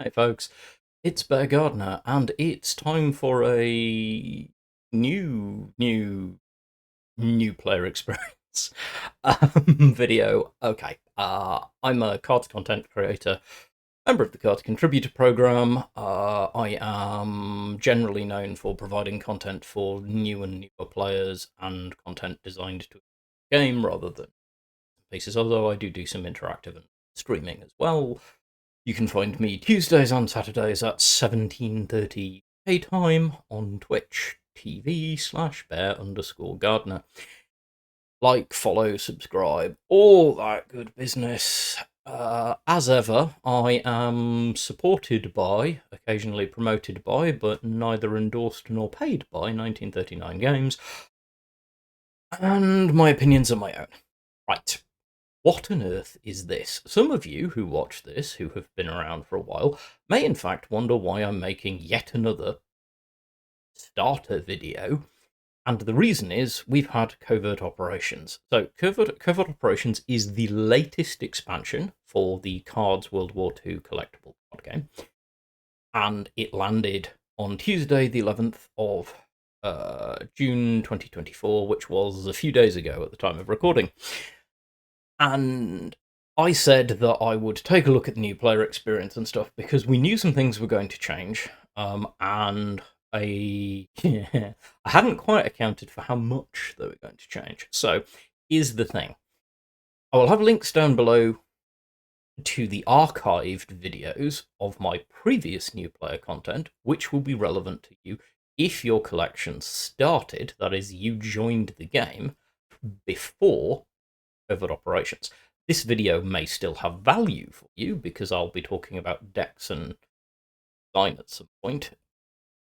Hey folks, it's Bear Gardener, and it's time for a new player experience video. Okay, I'm a Kards Content Creator, member of the Kards Contributor Program. I am generally known for providing content for new and newer players and content designed to a game rather than pieces, although I do some interactive and streaming as well. You can find me Tuesdays and Saturdays at 17:30 UK time on Twitch TV/bear_gardener. Like, follow, subscribe, all that good business. As ever, I am supported by, occasionally promoted by, but neither endorsed nor paid by 1939 Games, and my opinions are my own. Right. What on earth is this? Some of you who watch this, who have been around for a while, may in fact wonder why I'm making yet another starter video, and the reason is we've had Covert Operations. So Covert Operations is the latest expansion for the Kards WW2 collectible card game, and it landed on Tuesday the 11th of June 2024, which was a few days ago at the time of recording. And I said that I would take a look at the new player experience and stuff because we knew some things were going to change, and I hadn't quite accounted for how much they were going to change. So here's the thing. I will have links down below to the archived videos of my previous new player content, which will be relevant to you if your collection started, that is, you joined the game before Covert Operations. This video may still have value for you because I'll be talking about decks and design at some point,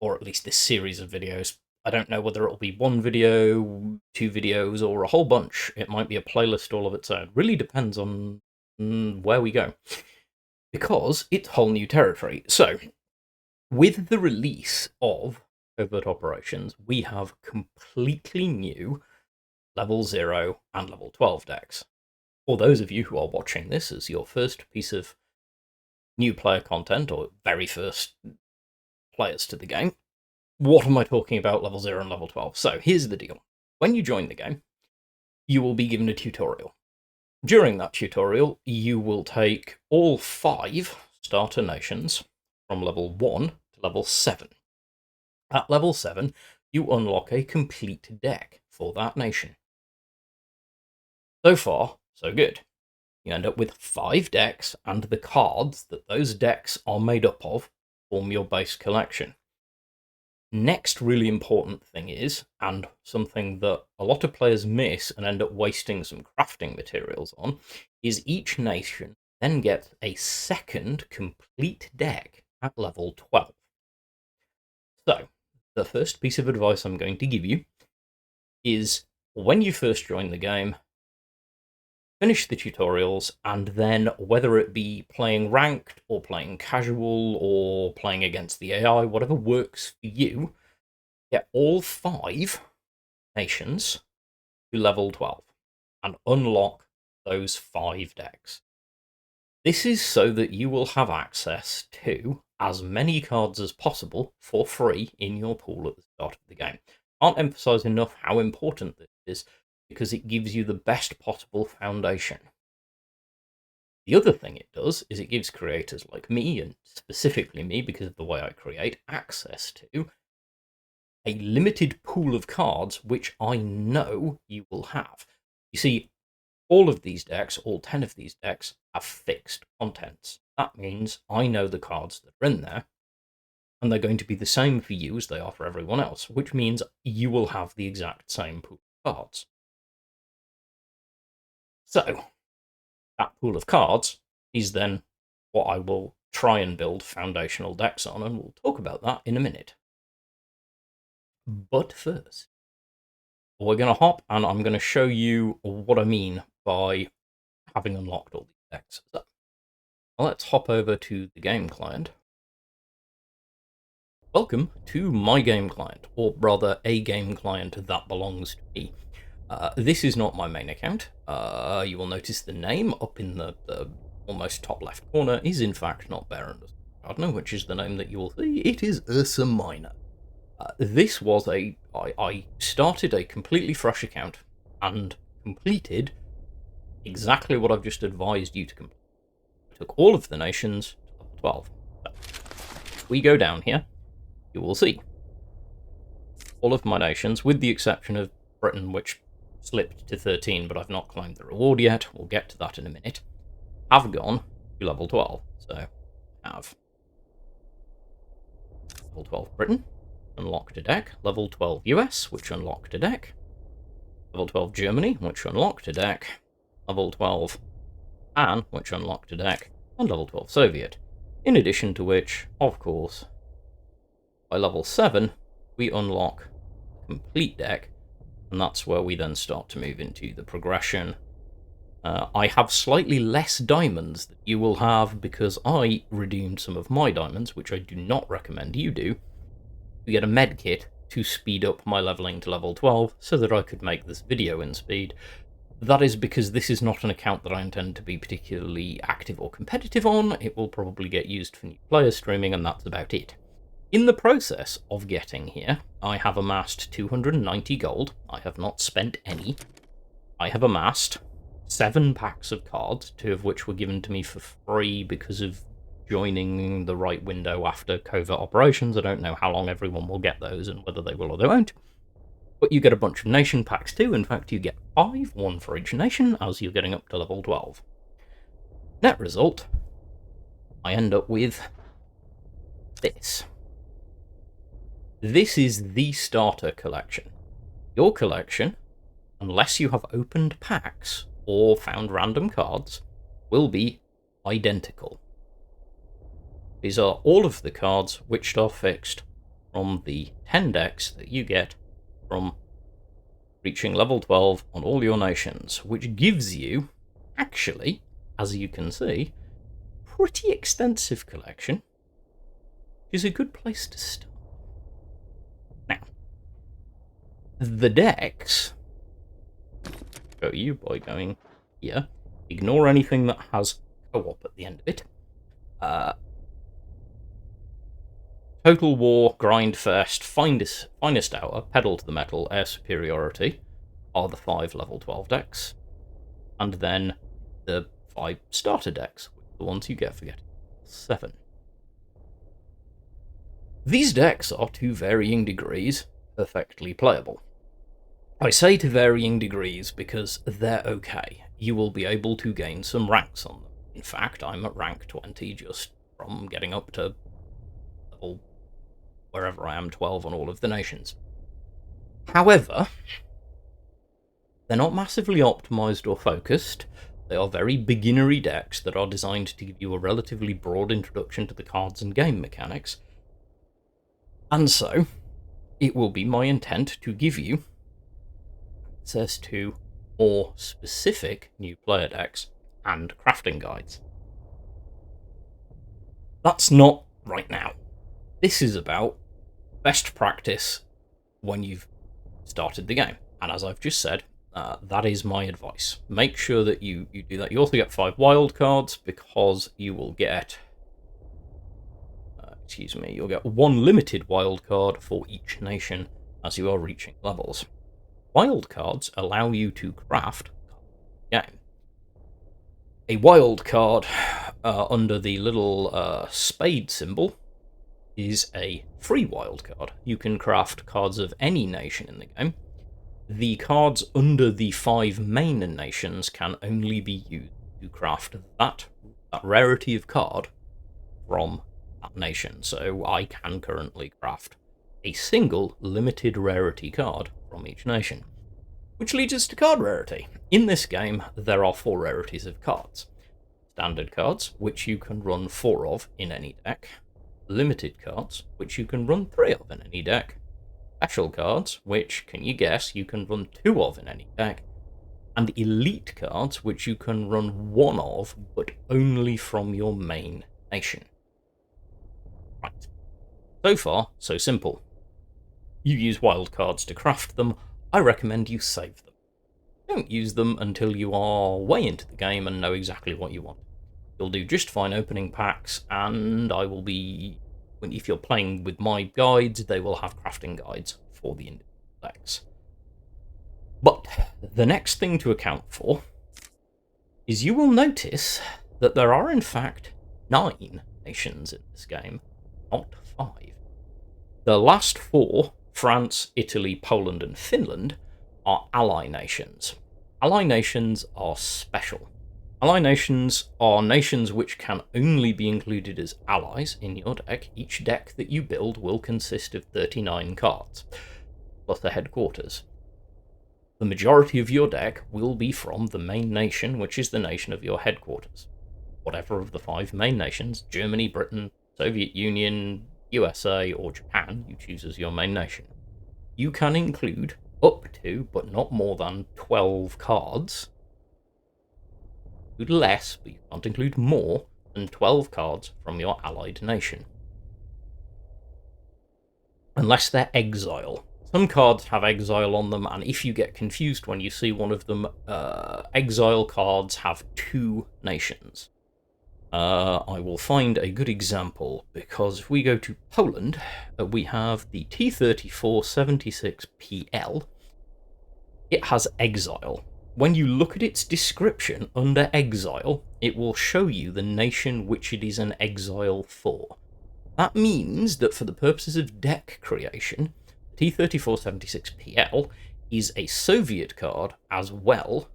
or at least this series of videos. I don't know whether it'll be one video, two videos, or a whole bunch. It might be a playlist all of its own. Really depends on where we go, because it's whole new territory. So, with the release of Covert Operations, we have completely new level 0 and level 12 decks. For those of you who are watching this as your first piece of new player content, or very first players to the game, what am I talking about level 0 and level 12? So here's the deal. When you join the game, you will be given a tutorial. During that tutorial, you will take all 5 starter nations from level 1 to level 7. At level 7, you unlock a complete deck for that nation. So far, so good. You end up with 5 decks, and the cards that those decks are made up of form your base collection. Next really important thing is, and something that a lot of players miss and end up wasting some crafting materials on, is each nation then gets a second complete deck at level 12. So, the first piece of advice I'm going to give you is, when you first join the game, finish the tutorials, and then whether it be playing ranked or playing casual or playing against the AI, whatever works for you, get all 5 nations to level 12 and unlock those 5 decks. This is so that you will have access to as many cards as possible for free in your pool at the start of the game. Can't emphasize enough how important this is, because it gives you the best possible foundation. The other thing it does is it gives creators like me, and specifically me because of the way I create, access to a limited pool of cards which I know you will have. You see, all of these decks, all 10 of these decks, have fixed contents. That means I know the cards that are in there, and they're going to be the same for you as they are for everyone else, which means you will have the exact same pool of cards. So, that pool of cards is then what I will try and build foundational decks on, and we'll talk about that in a minute. But first, we're going to hop, and I'm going to show you what I mean by having unlocked all these decks. So, let's hop over to the game client. Welcome to my game client, or rather a game client that belongs to me. This is not my main account. You will notice the name up in the almost top left corner is in fact not Bear_Gardener. Gardener, which is the name that you will see, it is Ursa Minor. This was I started a completely fresh account and completed exactly what I've just advised you to complete. I took all of the nations to level 12. So, if we go down here, you will see all of my nations, with the exception of Britain, which slipped to 13, but I've not claimed the reward yet. We'll get to that in a minute. Have gone to level 12. So, have level 12 Britain, unlocked a deck. Level 12 US, which unlocked a deck. Level 12 Germany, which unlocked a deck. Level 12 Japan, which unlocked a deck. And level 12 Soviet. In addition to which, of course, by level 7, we unlock a complete deck, and that's where we then start to move into the progression. I have slightly less diamonds that you will have because I redeemed some of my diamonds, which I do not recommend you do, to get a med kit to speed up my leveling to level 12 so that I could make this video in speed. That is because this is not an account that I intend to be particularly active or competitive on. It will probably get used for new player streaming, and that's about it. In the process of getting here, I have amassed 290 gold. I have not spent any. I have amassed 7 packs of cards, 2 of which were given to me for free because of joining the right window after covert operations. I don't know how long everyone will get those and whether they will or they won't. But you get a bunch of nation packs too. In fact, you get 5, 1 for each nation, as you're getting up to level 12. Net result, I end up with this. This is the starter collection. Your collection, unless you have opened packs or found random cards, will be identical. These are all of the cards which are fixed from the 10 decks that you get from reaching level 12 on all your nations, which gives you, actually, as you can see, a pretty extensive collection, which is a good place to start. Now, the decks, show you by going here, ignore anything that has co-op at the end of it. Total War, Grind First, Finest Hour, Pedal to the Metal, Air Superiority are the 5 level 12 decks. And then the 5 starter decks, the ones you get for getting 7. These decks are, to varying degrees, perfectly playable. I say to varying degrees because they're okay. You will be able to gain some ranks on them. In fact, I'm at rank 20 just from getting up to level wherever I am 12 on all of the nations. However, they're not massively optimized or focused. They are very beginnery decks that are designed to give you a relatively broad introduction to the cards and game mechanics. And so, it will be my intent to give you access to more specific new player decks and crafting guides. That's not right now. This is about best practice when you've started the game. And as I've just said, that is my advice. Make sure that you do that. You also get 5 wildcards because you will get, you'll get 1 limited wildcard for each nation as you are reaching levels. Wildcards allow you to craft the game. A wildcard under the little spade symbol is a free wildcard. You can craft cards of any nation in the game. The cards under the 5 main nations can only be used to craft that rarity of card from that nation. So I can currently craft a single limited rarity card from each nation. Which leads us to card rarity. In this game, there are 4 rarities of cards. Standard cards, which you can run 4 of in any deck. Limited cards, which you can run 3 of in any deck. Special cards, which, can you guess, you can run 2 of in any deck. And elite cards, which you can run 1 of, but only from your main nation. Right. So far, so simple. You use wildcards to craft them. I recommend you save them. Don't use them until you are way into the game and know exactly what you want. You'll do just fine opening packs, and I will be... if you're playing with my guides, they will have crafting guides for the individual decks. But the next thing to account for is you will notice that there are in fact 9 nations in this game, not 5. The last 4, France, Italy, Poland and Finland, are ally nations. Ally nations are special. Ally nations are nations which can only be included as allies in your deck. Each deck that you build will consist of 39 cards, plus a headquarters. The majority of your deck will be from the main nation, which is the nation of your headquarters. Whatever of the 5 main nations, Germany, Britain, Soviet Union, USA, or Japan, you choose as your main nation. You can include up to, but not more than, 12 cards. Include less, but you can't include more than 12 cards from your allied nation. Unless they're Exile. Some cards have Exile on them, and if you get confused when you see one of them, Exile cards have 2 nations. I will find a good example, because if we go to Poland, we have the T3476PL. It has Exile. When you look at its description under Exile, it will show you the nation which it is an exile for. That means that for the purposes of deck creation, T3476PL is a Soviet card as well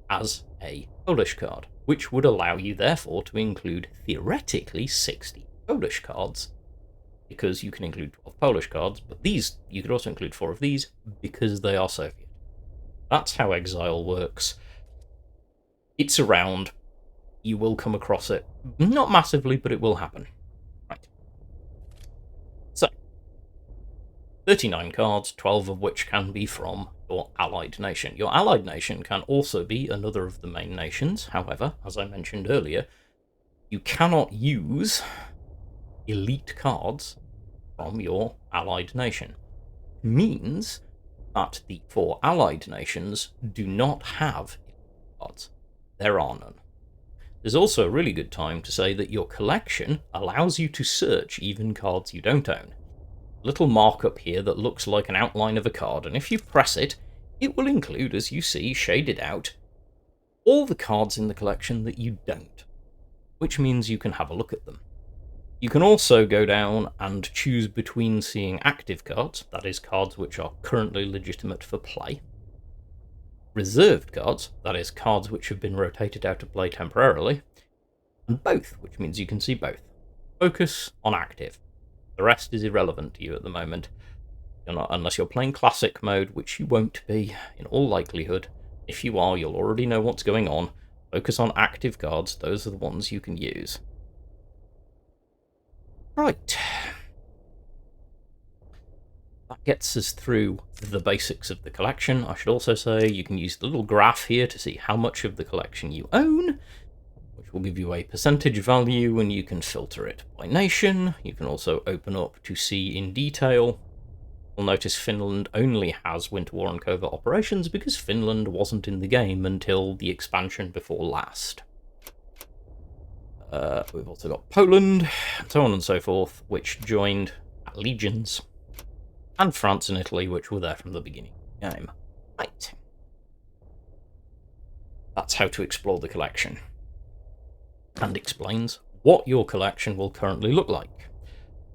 as a Polish card, which would allow you therefore to include theoretically 60 Polish cards, because you can include 12 Polish cards, but these, you could also include 4 of these because they are Soviet. That's how Exile works. It's around. You will come across it. Not massively, but it will happen. Right. So, 39 cards, 12 of which can be from your allied nation. Your allied nation can also be another of the main nations. However, as I mentioned earlier, you cannot use elite cards from your allied nation. It means that the 4 allied nations do not have cards. There are none. There's also a really good time to say that your collection allows you to search even cards you don't own. A little markup here that looks like an outline of a card, and if you press it, it will include, as you see, shaded out, all the cards in the collection that you don't, which means you can have a look at them. You can also go down and choose between seeing active cards, that is, cards which are currently legitimate for play, reserved cards, that is, cards which have been rotated out of play temporarily, and both, which means you can see both. Focus on active. The rest is irrelevant to you at the moment, unless you're playing classic mode, which you won't be, in all likelihood. If you are, you'll already know what's going on. Focus on active cards, those are the ones you can use. Right. That gets us through the basics of the collection. I should also say you can use the little graph here to see how much of the collection you own, which will give you a percentage value, and you can filter it by nation. You can also open up to see in detail. You'll notice Finland only has Winter War and Covert operations because Finland wasn't in the game until the expansion before last. We've also got Poland, and so on and so forth, which joined at legions, and France and Italy, which were there from the beginning of the game. Right. That's how to explore the collection, and explains what your collection will currently look like.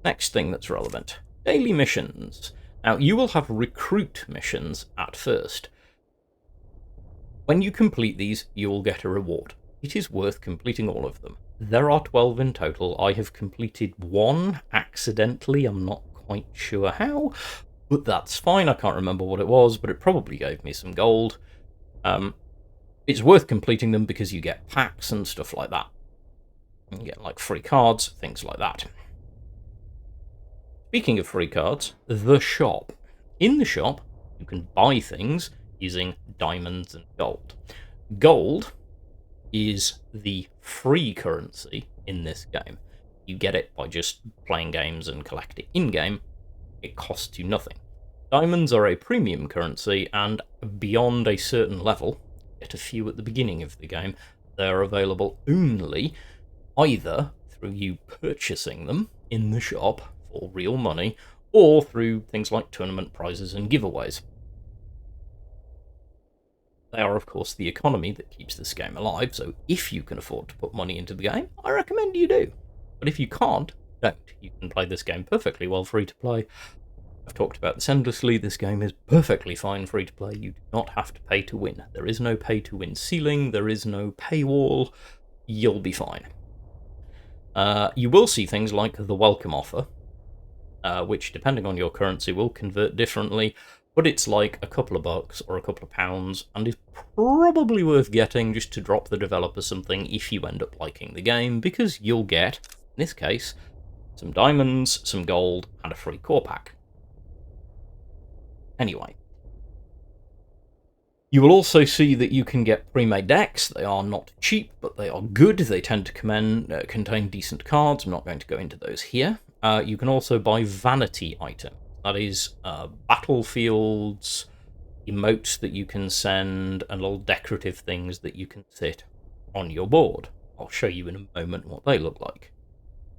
Next thing that's relevant, daily missions. Now, you will have recruit missions at first. When you complete these, you will get a reward. It is worth completing all of them. There are 12 in total. I have completed 1 accidentally. I'm not quite sure how, but that's fine. I can't remember what it was, but it probably gave me some gold. It's worth completing them because you get packs and stuff like that. You get like free cards, things like that. Speaking of free cards, the shop. In the shop, you can buy things using diamonds and gold. Gold is the free currency in this game. You get it by just playing games and collect it in-game. It costs you nothing. Diamonds are a premium currency, and beyond a certain level, get a few at the beginning of the game, They're available only either through you purchasing them in the shop for real money, or through things like tournament prizes and giveaways. They are, of course, the economy that keeps this game alive, so if you can afford to put money into the game, I recommend you do. But if you can't, don't. You can play this game perfectly well free to play. I've talked about this endlessly. This game is perfectly fine free to play. You do not have to pay to win. There is no pay to win ceiling. There is no paywall. You'll be fine. You will see things like the welcome offer, which, depending on your currency, will convert differently, but it's like a couple of bucks or a couple of pounds, and is probably worth getting just to drop the developer something if you end up liking the game, because you'll get, in this case, some diamonds, some gold, and a free core pack. Anyway. You will also see that you can get pre-made decks. They are not cheap, but they are good. They tend to contain decent cards. I'm not going to go into those here. You can also buy vanity items. That is battlefields, emotes that you can send, and little decorative things that you can sit on your board. I'll show you in a moment what they look like.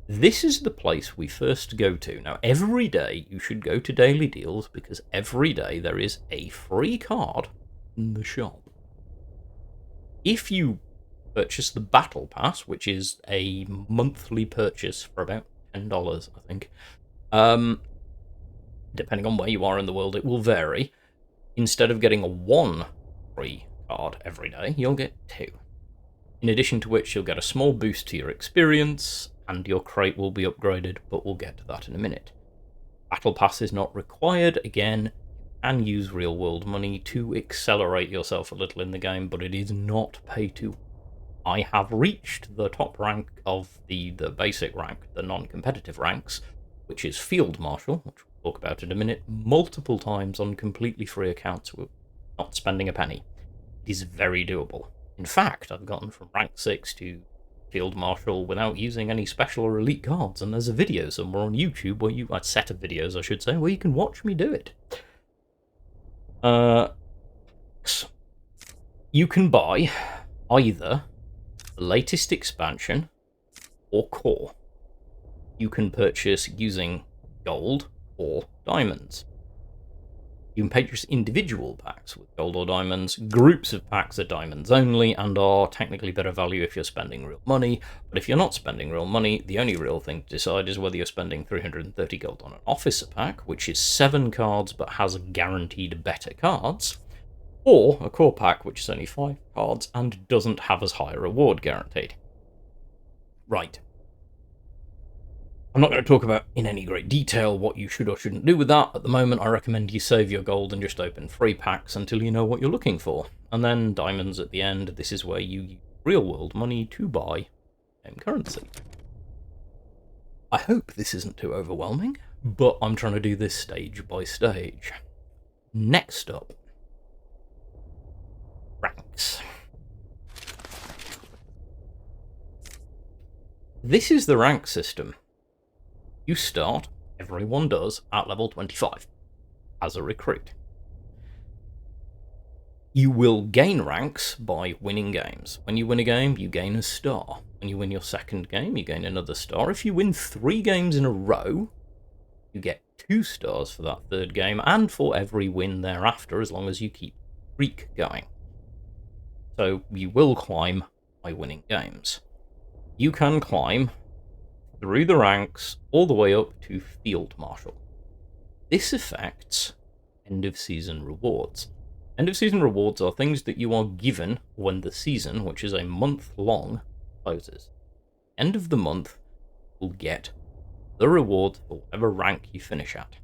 This is the place we first go to. Now, every day you should go to Daily Deals, because every day there is a free card in the shop. If you purchase the Battle Pass, which is a monthly purchase for about $10, I think, depending on where you are in the world, it will vary. Instead of getting one free card every day, you'll get two. In addition to which, you'll get a small boost to your experience, and your crate will be upgraded, but we'll get to that in a minute. Battle Pass is not required. Again, and use real-world money to accelerate yourself a little in the game, but it is not pay-to. I have reached the top rank of the basic rank, the non-competitive ranks, which is Field Marshal, which we'll talk about in a minute, multiple times on completely free accounts with not spending a penny. It is very doable. In fact, I've gotten from rank 6 to Field Marshal without using any special or elite cards, and there's a video somewhere on YouTube where a set of videos, I should say, where you can watch me do it. You can buy either the latest expansion or core. You can purchase using gold or diamonds. You can purchase individual packs with gold or diamonds. Groups of packs are diamonds only and are technically better value if you're spending real money. But if you're not spending real money, the only real thing to decide is whether you're spending 330 gold on an officer pack, which is 7 cards but has guaranteed better cards, or a core pack, which is only 5 cards and doesn't have as high a reward guaranteed. Right. I'm not going to talk about in any great detail what you should or shouldn't do with that. At the moment, I recommend you save your gold and just open free packs until you know what you're looking for. And then diamonds at the end. This is where you use real-world money to buy game currency. I hope this isn't too overwhelming, but I'm trying to do this stage by stage. Next up, ranks. This is the rank system. You start, everyone does, at level 25, as a recruit. You will gain ranks by winning games. When you win a game, you gain a star. When you win your second game, you gain another star. If you win 3 games in a row, you get 2 stars for that third game, and for every win thereafter, as long as you keep the streak going. So you will climb by winning games. You can climb through the ranks all the way up to Field Marshal. This affects end-of-season rewards. End-of-season rewards are things that you are given when the season, which is a month long, closes. End of the month, you'll get the reward for whatever rank you finish at.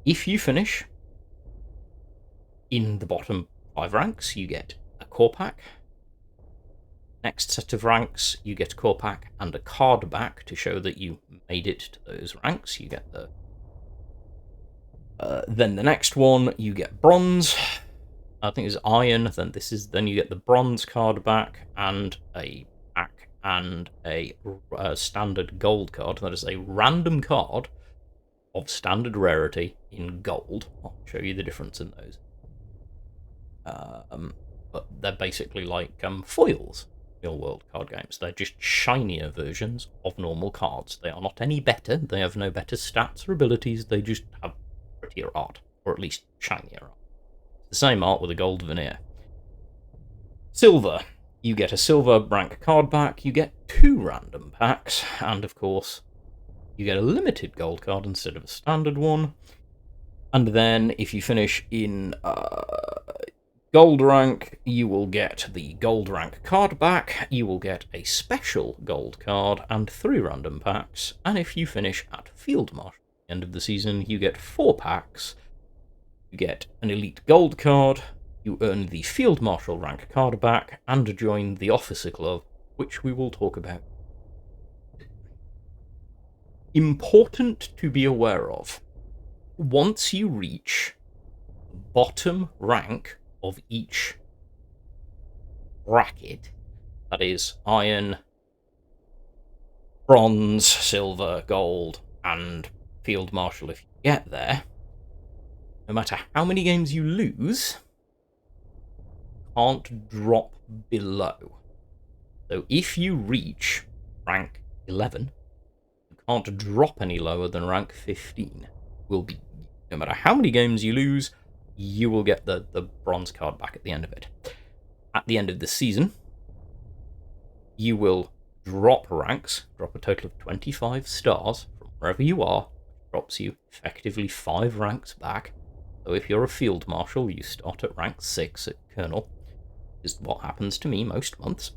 If you finish in the bottom 5 ranks, you get a core pack. Next set of ranks, you get a core pack and a card back to show that you made it to those ranks. You get the... then the next one, you get bronze. I think it's iron. Then you get the bronze card back and a pack and a standard gold card. That is a random card of standard rarity in gold. I'll show you the difference in those. but they're basically like foils in real world card games. They're just shinier versions of normal cards. They are not any better. They have no better stats or abilities. They just have prettier art, or at least shinier art. The same art with a gold veneer. Silver. You get a silver rank card back, you get 2 random packs, and of course, you get a limited gold card instead of a standard one. And then, if you finish in gold rank, you will get the gold rank card back, you will get a special gold card, and 3 random packs. And if you finish at Field Marshal at the end of the season, you get 4 packs, you get an elite gold card, you earn the Field Marshal rank card back, and join the Officer Club, which we will talk about. Important to be aware of. Once you reach the bottom rank of each bracket, that is iron, bronze, silver, gold, and Field Marshal if you get there, no matter how many games you lose, can't drop below. So if you reach rank 11, you can't drop any lower than rank 15. No matter how many games you lose, you will get the bronze card back at the end of it. At the end of the season, you will drop ranks, drop a total of 25 stars from wherever you are, drops you effectively 5 ranks back. So if you're a Field Marshal, you start at rank 6 at Colonel, is what happens to me most months,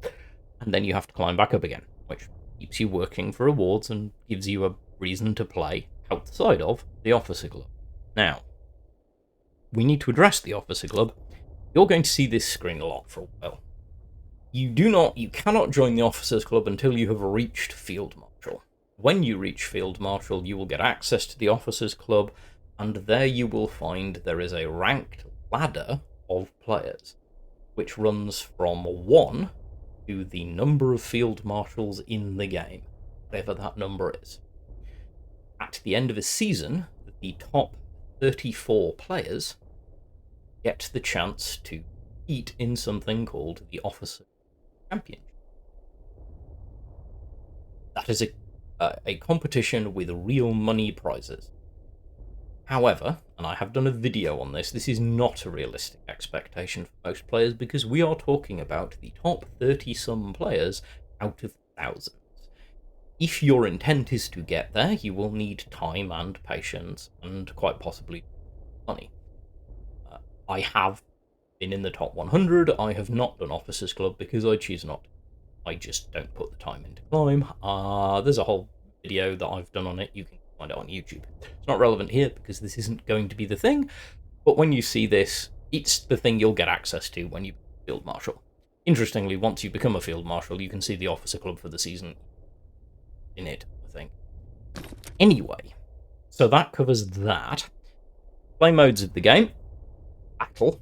and then you have to climb back up again, which keeps you working for rewards and gives you a reason to play outside of the Officer Club. Now, we need to address the Officer Club. You're going to see this screen a lot for a while. You cannot join the Officers Club until you have reached Field Marshal. When you reach Field Marshal, you will get access to the Officers Club, and there you will find there is a ranked ladder of players, which runs from 1 to the number of Field Marshals in the game, whatever that number is. At the end of a season, the top 34 players get the chance to compete in something called the Officer Championship. That is a competition with real money prizes. However, and I have done a video on this, this is not a realistic expectation for most players because we are talking about the top 30-some players out of thousands. If your intent is to get there, you will need time and patience and quite possibly money. I have been in the top 100, I have not done Officers Club because I choose not to. I just don't put the time in to climb. There's a whole video that I've done on it, you can find it on YouTube. It's not relevant here because this isn't going to be the thing, but when you see this, it's the thing you'll get access to when you Field Marshal. Interestingly, once you become a Field Marshal, you can see the Officer Club for the season in it, I think. Anyway, so that covers that. Play modes of the game. Battle.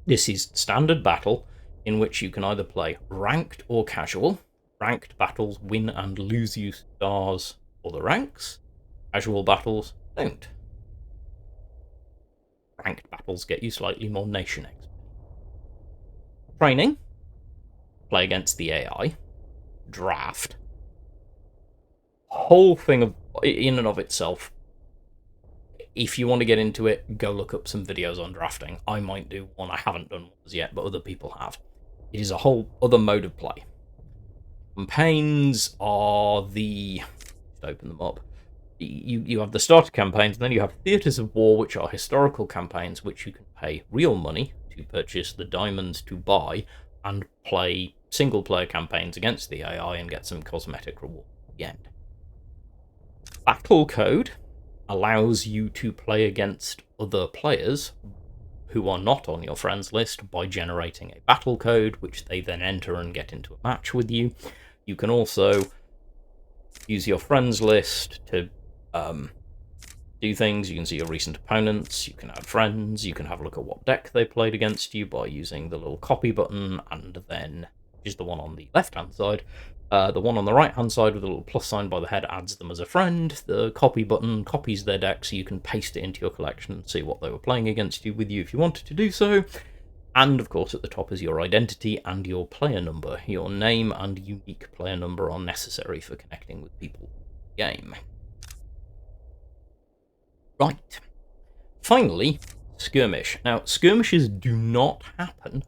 This is standard battle, in which you can either play ranked or casual. Ranked battles win and lose you stars for the ranks. Casual battles don't. Ranked battles get you slightly more nation XP. Training. Play against the AI. Draft. Whole thing of in and of itself. If you want to get into it, go look up some videos on drafting. I might do one. I haven't done one as yet, but other people have. It is a whole other mode of play. Campaigns are the... Just open them up. You have the starter campaigns, and then you have Theatres of War, which are historical campaigns, which you can pay real money to purchase the diamonds to buy, and play single-player campaigns against the AI and get some cosmetic reward at the end. Battle Code allows you to play against other players who are not on your friends list by generating a battle code, which they then enter and get into a match with you. You can also use your friends list to do things. You can see your recent opponents, you can add friends, you can have a look at what deck they played against you by using the little copy button, and then, which is the one on the left-hand side, the one on the right-hand side with a little plus sign by the head adds them as a friend. The copy button copies their deck so you can paste it into your collection and see what they were playing against you with you if you wanted to do so. And of course at the top is your identity and your player number. Your name and unique player number are necessary for connecting with people in the game. Right. Finally, skirmish. Now, skirmishes do not happen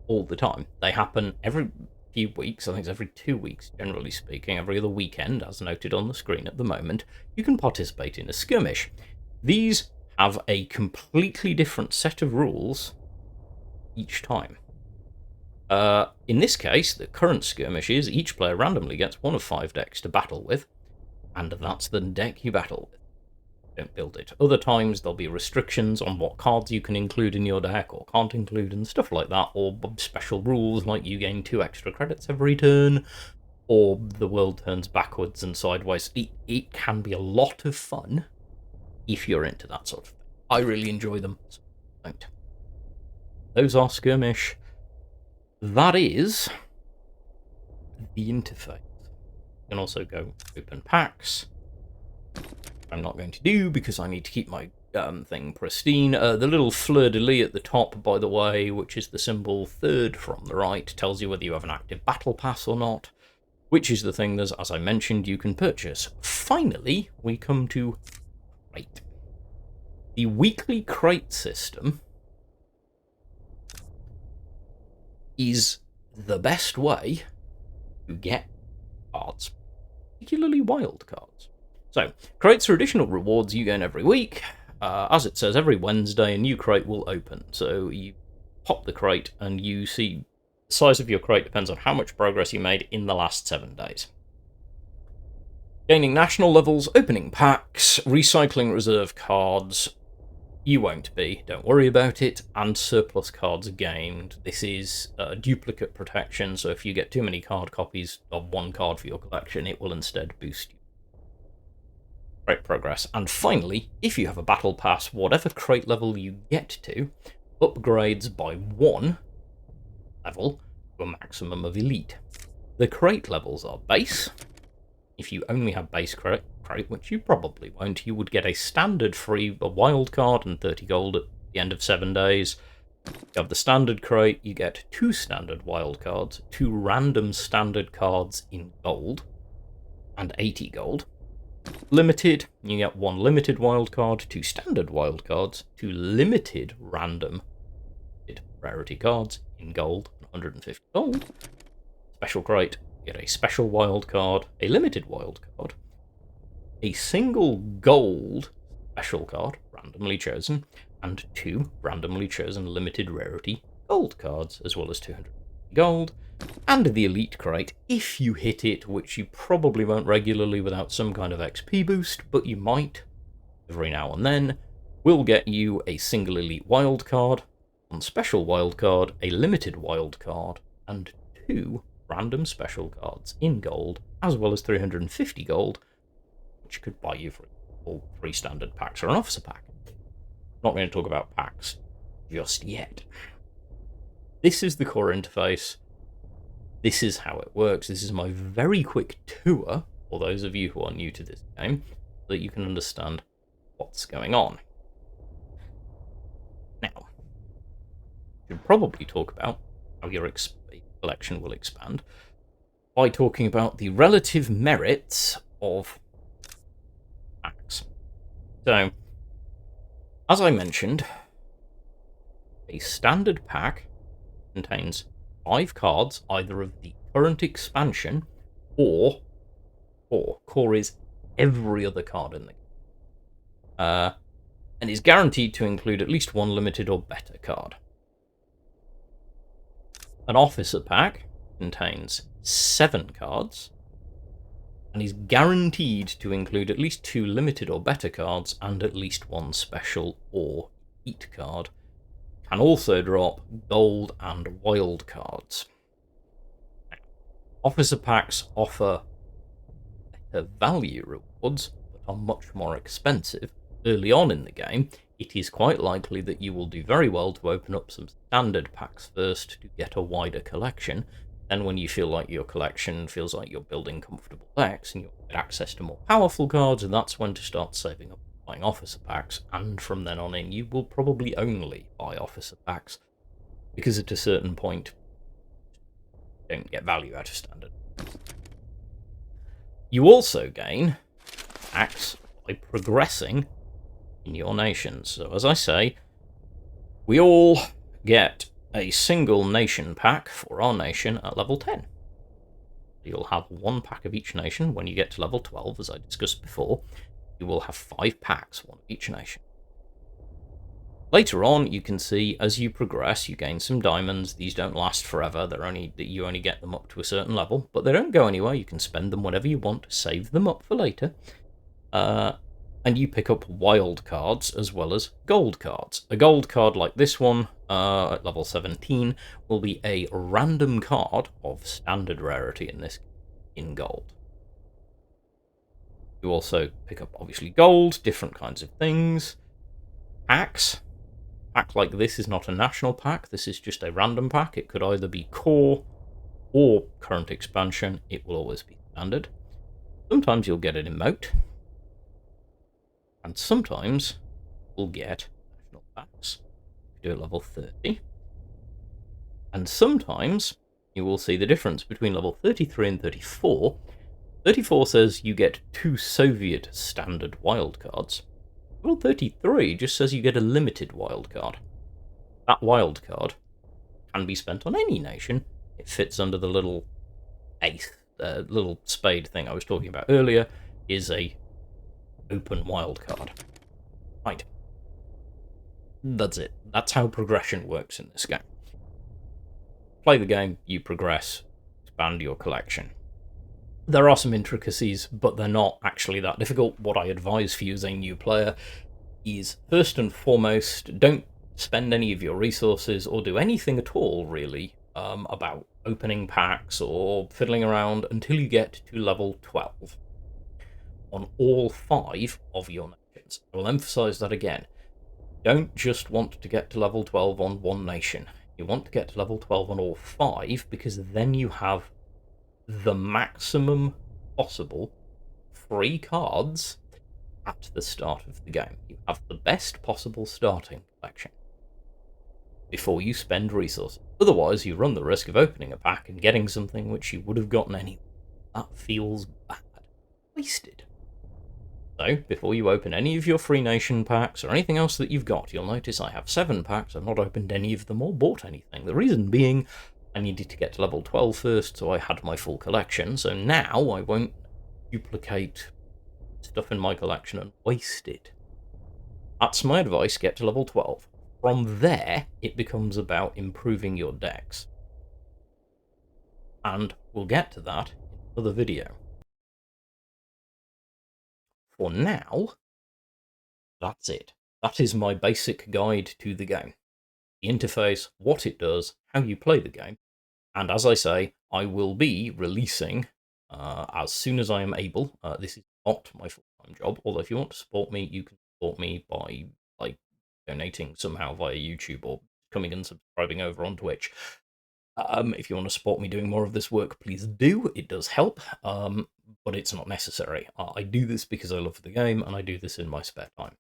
all the time. They happen every few weeks. I think it's every 2 weeks, generally speaking. Every other weekend, as noted on the screen at the moment, you can participate in a skirmish. These have a completely different set of rules each time. In this case, the current skirmish is each player randomly gets one of 5 decks to battle with, and that's the deck you battle with. Don't build it. Other times there'll be restrictions on what cards you can include in your deck or can't include and stuff like that, or special rules like you gain 2 extra credits every turn, or the world turns backwards and sideways. It can be a lot of fun if you're into that sort of thing. I really enjoy them, so don't. Those are skirmish. That is the interface. You can also go open packs. I'm not going to do because I need to keep my thing pristine. The little fleur-de-lis at the top, by the way, which is the symbol third from the right, tells you whether you have an active battle pass or not, which is the thing that, as I mentioned, you can purchase. Finally, we come to crate. The weekly crate system is the best way to get cards, particularly wild cards. So, crates are additional rewards you gain every week. As it says, every Wednesday a new crate will open. So you pop the crate and you see the size of your crate depends on how much progress you made in the last 7 days. Gaining national levels, opening packs, recycling reserve cards. You won't be, don't worry about it, and surplus cards gained. This is duplicate protection, so if you get too many card copies of one card for your collection, it will instead boost you. Great progress. And finally, if you have a battle pass, whatever crate level you get to upgrades by 1 level to a maximum of elite. The crate levels are base. If you only have base crate, which you probably won't, you would get a standard free wild card and 30 gold at the end of 7 days. You have the standard crate, you get 2 standard wild cards, 2 random standard cards in gold, and 80 gold. Limited, you get 1 limited wild card, 2 standard wild cards, 2 limited random rarity cards in gold, 150 gold. Special crate, you get a special wild card, a limited wild card, a single gold special card, randomly chosen, and 2 randomly chosen limited rarity gold cards, as well as 200 gold. And the elite crate, if you hit it, which you probably won't regularly without some kind of XP boost, but you might every now and then, will get you a single elite wild card, 1 special wild card, a limited wild card, and 2 random special cards in gold, as well as 350 gold, which could buy you for all 3 standard packs or an officer pack. Not going to talk about packs just yet. This is the core interface. This is how it works. This is my very quick tour, for those of you who are new to this game, so that you can understand what's going on. Now, we should probably talk about how your collection will expand by talking about the relative merits of packs. So, as I mentioned, a standard pack contains 5 cards, either of the current expansion or core is every other card in the game. And is guaranteed to include at least 1 limited or better card. An officer pack contains 7 cards and is guaranteed to include at least 2 limited or better cards and at least 1 special or elite card. Can also drop gold and wild cards. Officer packs offer better value rewards, but are much more expensive. Early on in the game, it is quite likely that you will do very well to open up some standard packs first to get a wider collection. Then when you feel like your collection feels like you're building comfortable decks and you'll get access to more powerful cards, and that's when to start saving up buying officer packs, and from then on in you will probably only buy officer packs because at a certain point, you don't get value out of standard. You also gain packs by progressing in your nations. So as I say, we all get a single nation pack for our nation at level 10. You'll have one pack of each nation. When you get to level 12, as I discussed before, you will have 5 packs, one of each nation. Later on, you can see as you progress, you gain some diamonds. These don't last forever. You only get them up to a certain level, but they don't go anywhere. You can spend them whenever you want, save them up for later. And you pick up wild cards as well as gold cards. A gold card like this one at level 17 will be a random card of standard rarity in gold. You also pick up obviously gold, different kinds of things. Packs. A pack like this is not a national pack, this is just a random pack. It could either be core or current expansion. It will always be standard. Sometimes you'll get an emote. And sometimes we'll get national packs. We do it level 30. And sometimes you will see the difference between level 33 and 34. 34 says you get 2 Soviet standard wildcards. Level 33 just says you get a limited wildcard. That wildcard can be spent on any nation. It fits under the little little spade thing I was talking about earlier, is a open wildcard. Right. That's it. That's how progression works in this game. Play the game, you progress, expand your collection. There are some intricacies, but they're not actually that difficult. What I advise for you as a new player is, first and foremost, don't spend any of your resources or do anything at all, really, about opening packs or fiddling around until you get to level 12 on all 5 of your nations. I will emphasize that again. Don't just want to get to level 12 on one nation. You want to get to level 12 on all 5, because then you have the maximum possible free cards at the start of the game. You have the best possible starting collection before you spend resources. Otherwise, you run the risk of opening a pack and getting something which you would have gotten anyway. That feels bad. Wasted. So, before you open any of your free nation packs or anything else that you've got, you'll notice I have 7 packs. I've not opened any of them or bought anything. The reason being, I needed to get to level 12 first, so I had my full collection. So now I won't duplicate stuff in my collection and waste it. That's my advice, get to level 12. From there, it becomes about improving your decks. And we'll get to that in another video. For now, that's it. That is my basic guide to the game. The interface, what it does, how you play the game. And as I say, I will be releasing as soon as I am able. This is not my full-time job, although if you want to support me, you can support me by donating somehow via YouTube or coming and subscribing over on Twitch. If you want to support me doing more of this work, please do. It does help, but it's not necessary. I do this because I love the game, and I do this in my spare time.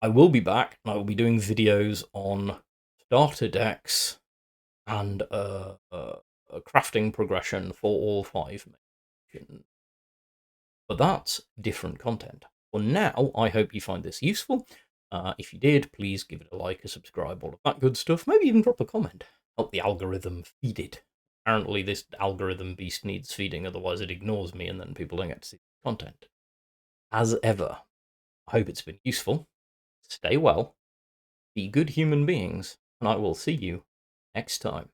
I will be back, and I will be doing videos on starter decks and a crafting progression for all 5 nations. But that's different content. For now, I hope you find this useful. If you did, please give it a like, a subscribe, all of that good stuff. Maybe even drop a comment. Help the algorithm feed it. Apparently this algorithm beast needs feeding, otherwise it ignores me and then people don't get to see the content. As ever, I hope it's been useful. Stay well, be good human beings, and I will see you next time.